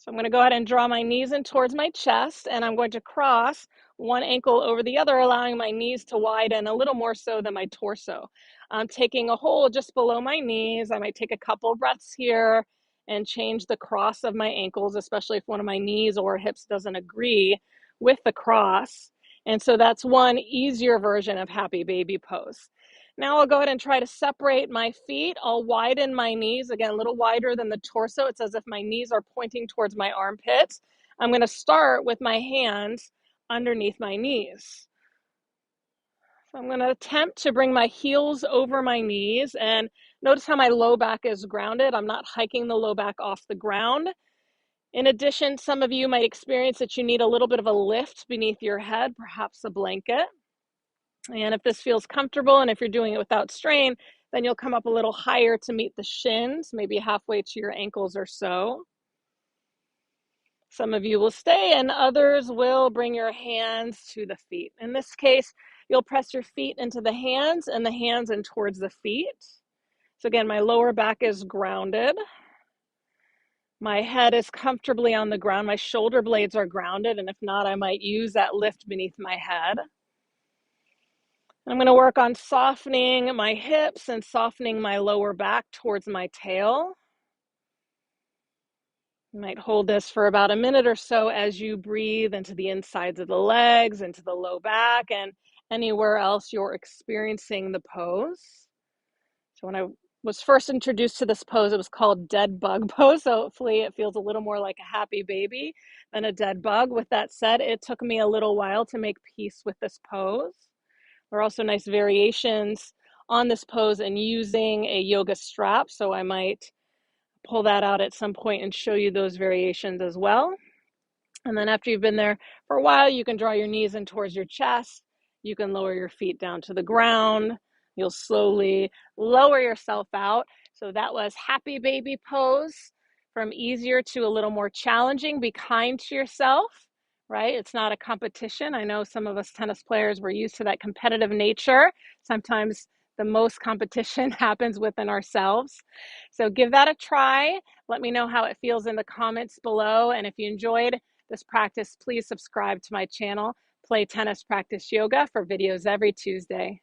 I'm going to go ahead and draw my knees in towards my chest, and I'm going to cross one ankle over the other, allowing my knees to widen a little more so than my torso. I'm taking a hold just below my knees. I might take a couple breaths here and change the cross of my ankles, especially if one of my knees or hips doesn't agree with the cross. And so that's one easier version of happy baby pose. Now I'll go ahead and try to separate my feet. I'll widen my knees, again, a little wider than the torso. It's as if my knees are pointing towards my armpits. I'm going to start with my hands underneath my knees. So I'm going to attempt to bring my heels over my knees, and notice how my low back is grounded. I'm not hiking the low back off the ground. In addition, some of you might experience that you need a little bit of a lift beneath your head, perhaps a blanket. And if this feels comfortable and if you're doing it without strain, then you'll come up a little higher to meet the shins, maybe halfway to your ankles or so. Some of you will stay and others will bring your hands to the feet. In this case, you'll press your feet into the hands and the hands in towards the feet. So again, my lower back is grounded. My head is comfortably on the ground. My shoulder blades are grounded, and if not, I might use that lift beneath my head. I'm going to work on softening my hips and softening my lower back towards my tail. You might hold this for about a minute or so as you breathe into the insides of the legs, into the low back, and anywhere else you're experiencing the pose. So when I was first introduced to this pose, it was called dead bug pose. So hopefully it feels a little more like a happy baby than a dead bug. With that said, it took me a little while to make peace with this pose. There are also nice variations on this pose and using a yoga strap. So I might pull that out at some point and show you those variations as well. And then after you've been there for a while, you can draw your knees in towards your chest. You can lower your feet down to the ground. You'll slowly lower yourself out. So that was happy baby pose, from easier to a little more challenging. Be kind to yourself, right? It's not a competition. I know some of us tennis players, we're used to that competitive nature. Sometimes the most competition happens within ourselves. So give that a try. Let me know how it feels in the comments below. And if you enjoyed this practice, please subscribe to my channel, Play Tennis Practice Yoga, for videos every Tuesday.